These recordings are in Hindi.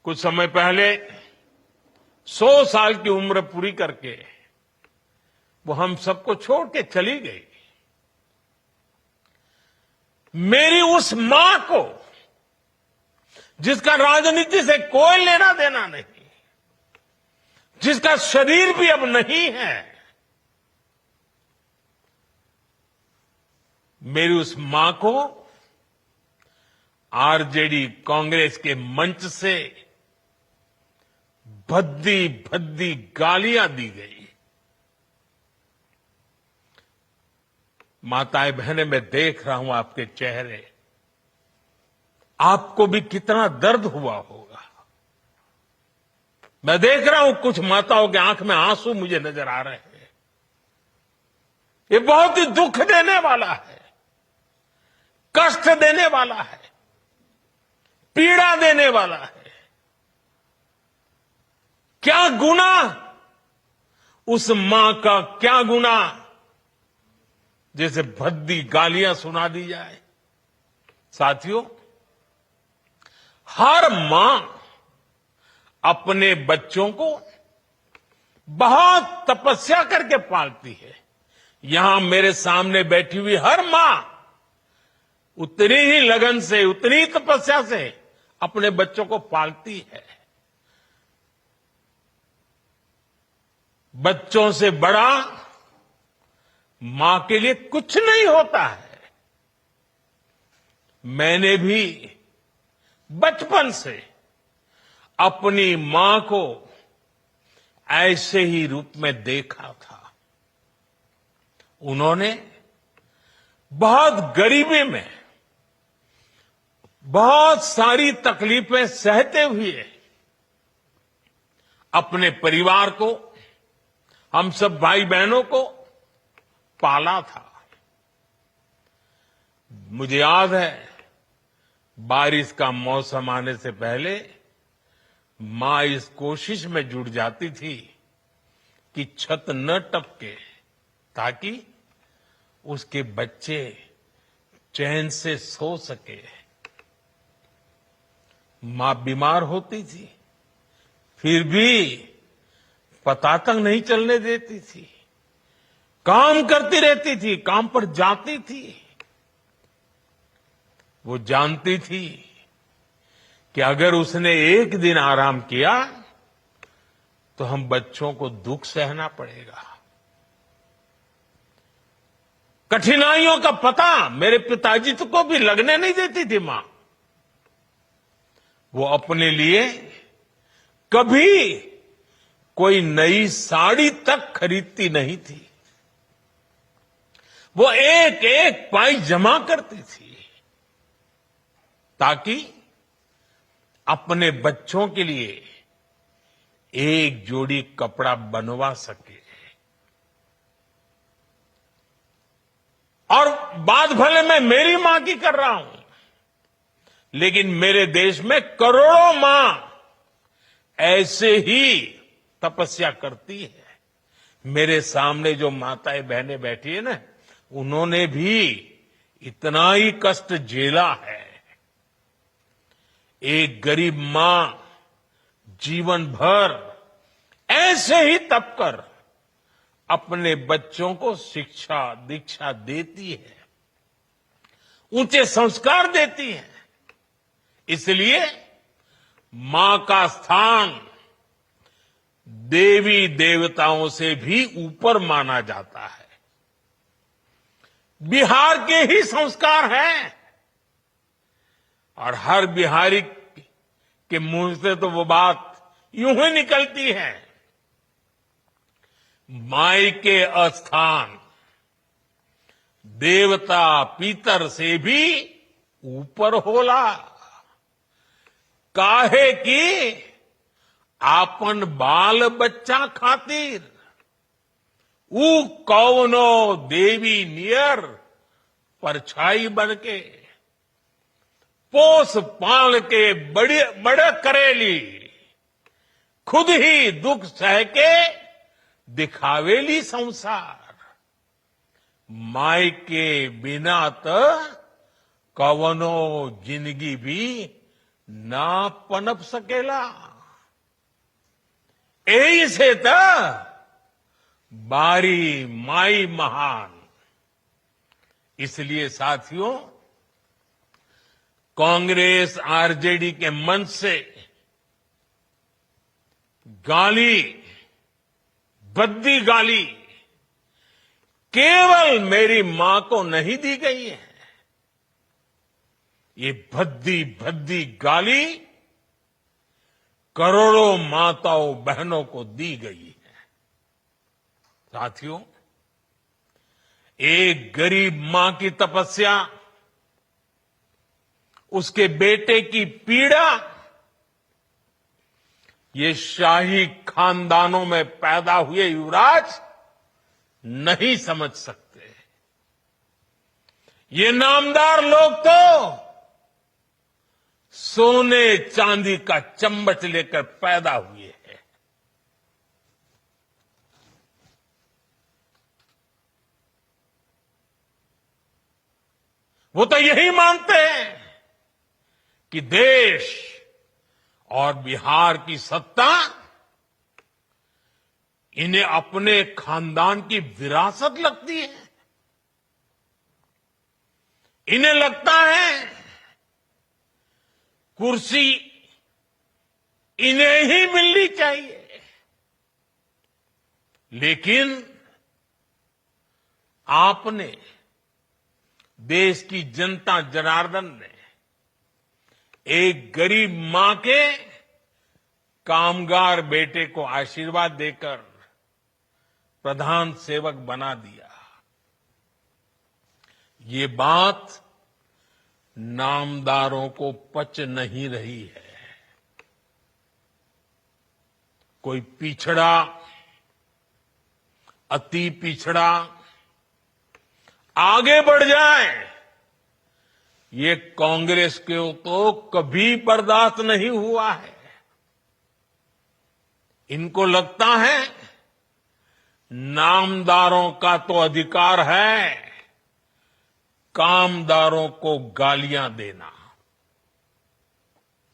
कुछ समय पहले 100 साल की उम्र पूरी करके वो हम सबको छोड़ के चली गई। मेरी उस मां को, जिसका राजनीति से कोई लेना देना नहीं, जिसका शरीर भी अब नहीं है, मेरी उस मां को आरजेडी कांग्रेस के मंच से भद्दी भद्दी गालियां दी गई। माताएं बहनें, मैं देख रहा हूं आपके चेहरे, आपको भी कितना दर्द हुआ होगा। मैं देख रहा हूं कुछ माताओं के आंख में आंसू मुझे नजर आ रहे हैं। ये बहुत ही दुख देने वाला है, कष्ट देने वाला है, पीड़ा देने वाला है। क्या गुनाह उस मां का, क्या गुनाह जैसे भद्दी गालियां सुना दी जाए। साथियों, हर मां अपने बच्चों को बहुत तपस्या करके पालती है। यहां मेरे सामने बैठी हुई हर मां उतनी ही लगन से, उतनी ही तपस्या से अपने बच्चों को पालती है। बच्चों से बड़ा मां के लिए कुछ नहीं होता है। मैंने भी बचपन से अपनी मां को ऐसे ही रूप में देखा था। उन्होंने बहुत गरीबी में बहुत सारी तकलीफें सहते हुए अपने परिवार को, हम सब भाई बहनों को पाला था। मुझे याद है, बारिश का मौसम आने से पहले मां इस कोशिश में जुट जाती थी कि छत न टपके, ताकि उसके बच्चे चैन से सो सके। मां बीमार होती थी, फिर भी पता तक नहीं चलने देती थी, काम करती रहती थी, काम पर जाती थी। वो जानती थी कि अगर उसने एक दिन आराम किया तो हम बच्चों को दुख सहना पड़ेगा। कठिनाइयों का पता मेरे पिताजी को भी लगने नहीं देती थी मां। वो अपने लिए कभी कोई नई साड़ी तक खरीदती नहीं थी। वो एक एक पाई जमा करती थी ताकि अपने बच्चों के लिए एक जोड़ी कपड़ा बनवा सके। और बात भले मैं मेरी मां की कर रहा हूं, लेकिन मेरे देश में करोड़ों मां ऐसे ही तपस्या करती है। मेरे सामने जो माताएं बहनें बैठी है ना, उन्होंने भी इतना ही कष्ट झेला है। एक गरीब मां जीवन भर ऐसे ही तप कर अपने बच्चों को शिक्षा दीक्षा देती है, ऊंचे संस्कार देती है। इसलिए मां का स्थान देवी देवताओं से भी ऊपर माना जाता है। बिहार के ही संस्कार हैं, और हर बिहारी के मुंह से तो वो बात यूं ही निकलती है, माई के स्थान देवता पितर से भी ऊपर होला। काहे की आपन बाल बच्चा खातिर ऊ कौनो देवी नियर परछाई बनके पोस पाल के बड़े करेली, खुद ही दुख सह के दिखावेली संसार। माई के बिना तो कवनो जिंदगी भी ना पनप सकेला। यही से त बारी माई महान। इसलिए साथियों, कांग्रेस आरजेडी के मंच से गाली, भद्दी गाली केवल मेरी मां को नहीं दी गई है। ये भद्दी भद्दी गाली करोड़ों माताओं बहनों को दी गई है। साथियों, एक गरीब मां की तपस्या, उसके बेटे की पीड़ा, ये शाही खानदानों में पैदा हुए युवराज नहीं समझ सकते। ये नामदार लोग तो सोने चांदी का चम्मच लेकर पैदा हुए हैं। वो तो यही मानते हैं कि देश और बिहार की सत्ता इन्हें अपने खानदान की विरासत लगती है। इन्हें लगता है कुर्सी इन्हें ही मिलनी चाहिए। लेकिन आपने, देश की जनता जनार्दन ने एक गरीब मां के कामगार बेटे को आशीर्वाद देकर प्रधान सेवक बना दिया। ये बात नामदारों को पच नहीं रही है। कोई पिछड़ा, अति पिछड़ा आगे बढ़ जाए, ये कांग्रेस के तो कभी बर्दाश्त नहीं हुआ है। इनको लगता है नामदारों का तो अधिकार है कामदारों को गालियां देना।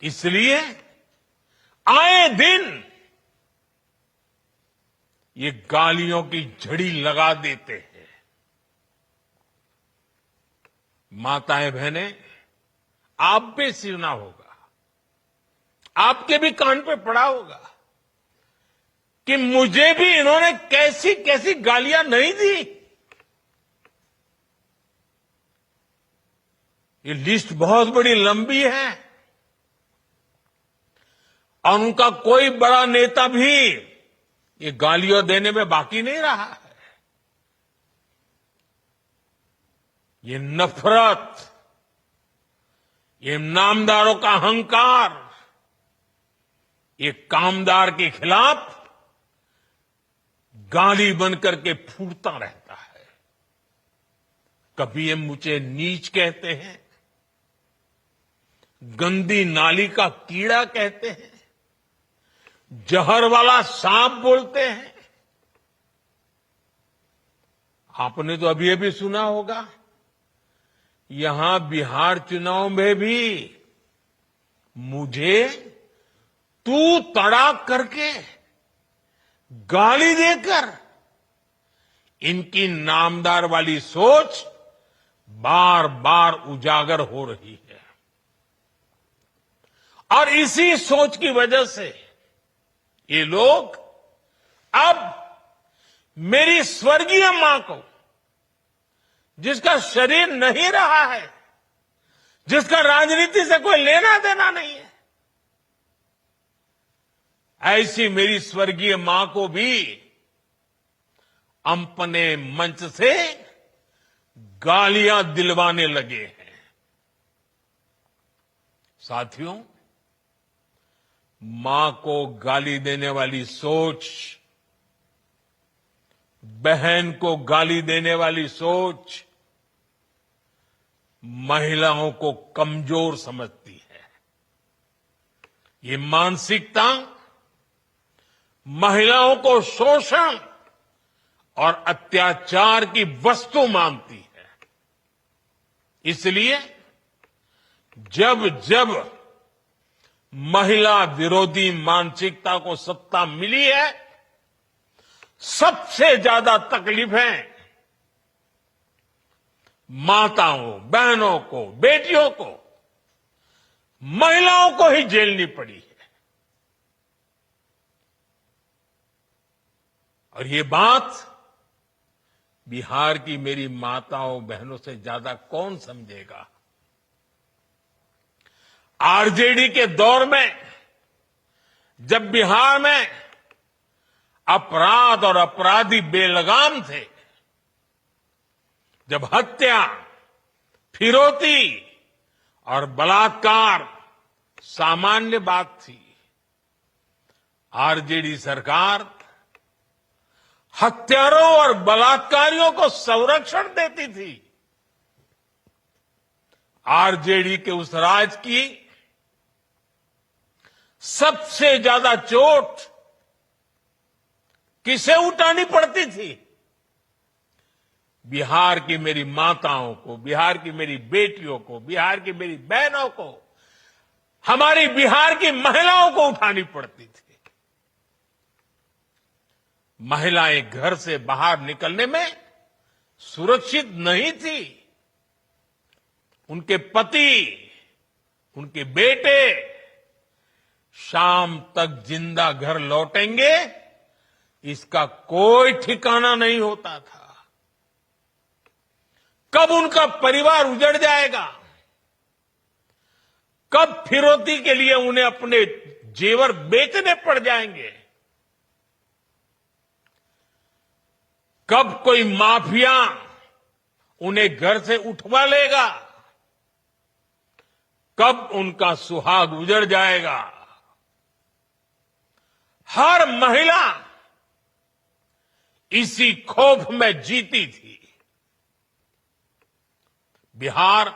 इसलिए आए दिन ये गालियों की झड़ी लगा देते हैं। माताएं बहनें, आप भी सुना होगा, आपके भी कान पे पड़ा होगा कि मुझे भी इन्होंने कैसी कैसी गालियां नहीं दी। ये लिस्ट बहुत बड़ी लंबी है और उनका कोई बड़ा नेता भी ये गालियां देने में बाकी नहीं रहा है। ये नफरत, ये नामदारों का अहंकार, ये कामदार के खिलाफ गाली बनकर के फूटता रहता है। कभी ये मुझे नीच कहते हैं, गंदी नाली का कीड़ा कहते हैं, जहर वाला सांप बोलते हैं। आपने तो अभी अभी सुना होगा, यहां बिहार चुनाव में भी मुझे तू तड़ाक करके गाली देकर इनकी नामदार वाली सोच बार बार उजागर हो रही है। और इसी सोच की वजह से ये लोग अब मेरी स्वर्गीय मां को, जिसका शरीर नहीं रहा है, जिसका राजनीति से कोई लेना देना नहीं है, ऐसी मेरी स्वर्गीय मां को भी अपने मंच से गालियां दिलवाने लगे हैं। साथियों, मां को गाली देने वाली सोच, बहन को गाली देने वाली सोच महिलाओं को कमजोर समझती है। ये मानसिकता महिलाओं को शोषण और अत्याचार की वस्तु मानती है। इसलिए जब जब महिला विरोधी मानसिकता को सत्ता मिली है, सबसे ज्यादा तकलीफें माताओं, बहनों को, बेटियों को, महिलाओं को ही झेलनी पड़ी है। और ये बात बिहार की मेरी माताओं, बहनों से ज्यादा कौन समझेगा। आरजेडी के दौर में जब बिहार में अपराध और अपराधी बेलगाम थे, जब हत्या, फिरौती और बलात्कार सामान्य बात थी, आरजेडी सरकार हत्यारों और बलात्कारियों को संरक्षण देती थी। आरजेडी के उस राज की सबसे ज्यादा चोट किसे उठानी पड़ती थी? बिहार की मेरी माताओं को, बिहार की मेरी बेटियों को, बिहार की मेरी बहनों को, हमारी बिहार की महिलाओं को उठानी पड़ती थी। महिलाएं घर से बाहर निकलने में सुरक्षित नहीं थी। उनके पति, उनके बेटे शाम तक जिंदा घर लौटेंगे, इसका कोई ठिकाना नहीं होता था। कब उनका परिवार उजड़ जाएगा, कब फिरौती के लिए उन्हें अपने जेवर बेचने पड़ जाएंगे, कब कोई माफिया उन्हें घर से उठवा लेगा, कब उनका सुहाग उजड़ जाएगा। हर महिला इसी खौफ में जीती थी। बिहार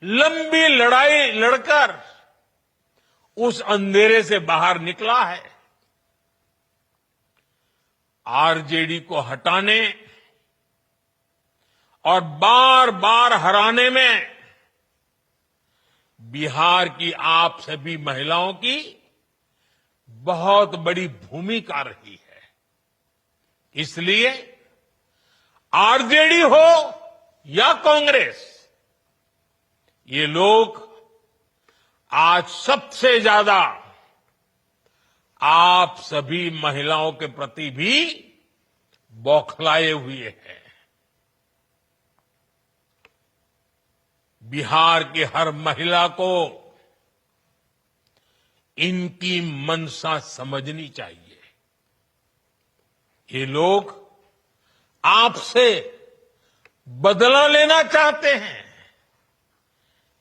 लंबी लड़ाई लड़कर उस अंधेरे से बाहर निकला है। आरजेडी को हटाने और बार बार हराने में बिहार की आप सभी महिलाओं की बहुत बड़ी भूमिका रही है। इसलिए आरजेडी हो या कांग्रेस, ये लोग आज सबसे ज्यादा आप सभी महिलाओं के प्रति भी बौखलाए हुए हैं। बिहार की हर महिला को इनकी मंशा समझनी चाहिए। ये लोग आपसे बदला लेना चाहते हैं।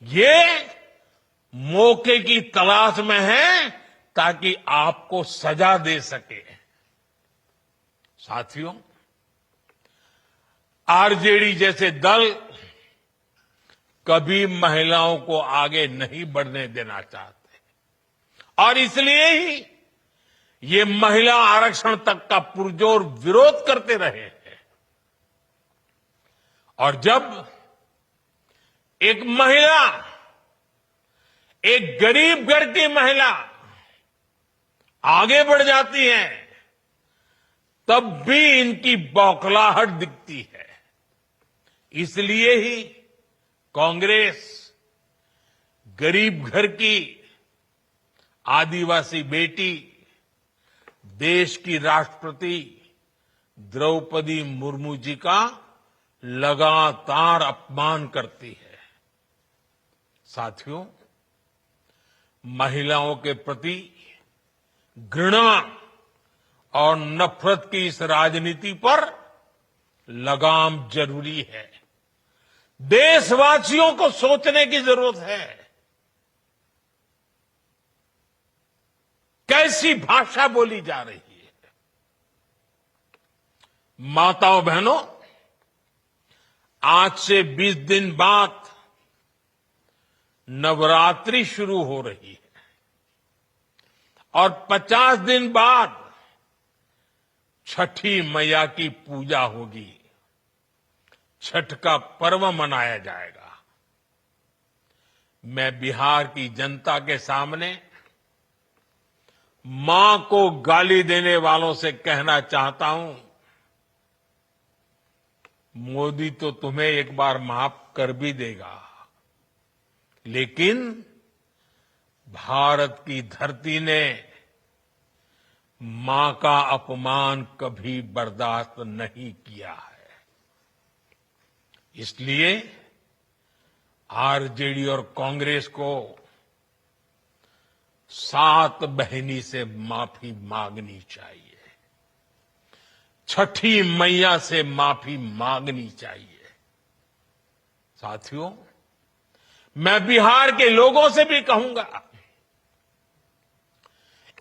ये मौके की तलाश में हैं ताकि आपको सजा दे सके। साथियों, आरजेडी जैसे दल कभी महिलाओं को आगे नहीं बढ़ने देना चाहते और इसलिए ही ये महिला आरक्षण तक का पुरजोर विरोध करते रहे हैं। और जब एक महिला, एक गरीब घर की महिला आगे बढ़ जाती है, तब भी इनकी बौखलाहट दिखती है। इसलिए ही कांग्रेस गरीब घर की आदिवासी बेटी, देश की राष्ट्रपति द्रौपदी मुर्मू जी का लगातार अपमान करती है। साथियों, महिलाओं के प्रति घृणा और नफरत की इस राजनीति पर लगाम जरूरी है। देशवासियों को सोचने की जरूरत है। कैसी भाषा बोली जा रही है। माताओं बहनों, आज से 20 दिन बाद नवरात्रि शुरू हो रही है और 50 दिन बाद छठी मैया की पूजा होगी। छठ का पर्व मनाया जाएगा। मैं बिहार की जनता के सामने मां को गाली देने वालों से कहना चाहता हूं, मोदी तो तुम्हें एक बार माफ कर भी देगा, लेकिन भारत की धरती ने मां का अपमान कभी बर्दाश्त नहीं किया है। इसलिए आरजेडी और कांग्रेस को 7 बहिनी से माफी मांगनी चाहिए, छठी मैया से माफी मांगनी चाहिए। साथियों, मैं बिहार के लोगों से भी कहूंगा,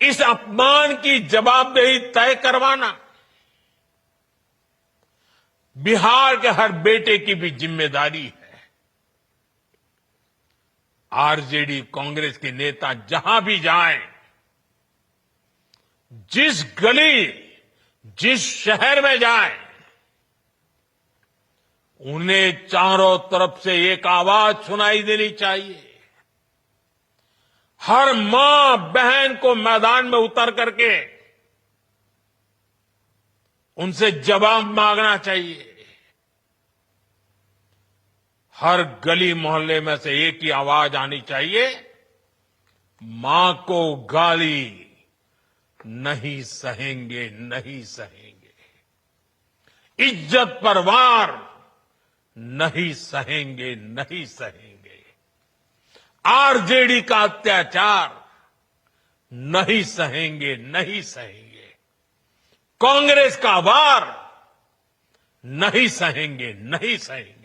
इस अपमान की जवाबदेही तय करवाना बिहार के हर बेटे की भी जिम्मेदारी है। आरजेडी कांग्रेस के नेता जहां भी जाएं, जिस गली, जिस शहर में जाएं, उन्हें चारों तरफ से एक आवाज सुनाई देनी चाहिए। हर मां बहन को मैदान में उतर करके उनसे जवाब मांगना चाहिए। हर गली मोहल्ले में से एक ही आवाज आनी चाहिए, मां को गाली नहीं सहेंगे, नहीं सहेंगे। इज्जत पर वार नहीं सहेंगे, नहीं सहेंगे। आरजेडी का अत्याचार नहीं सहेंगे, नहीं सहेंगे। कांग्रेस का वार नहीं सहेंगे, नहीं सहेंगे।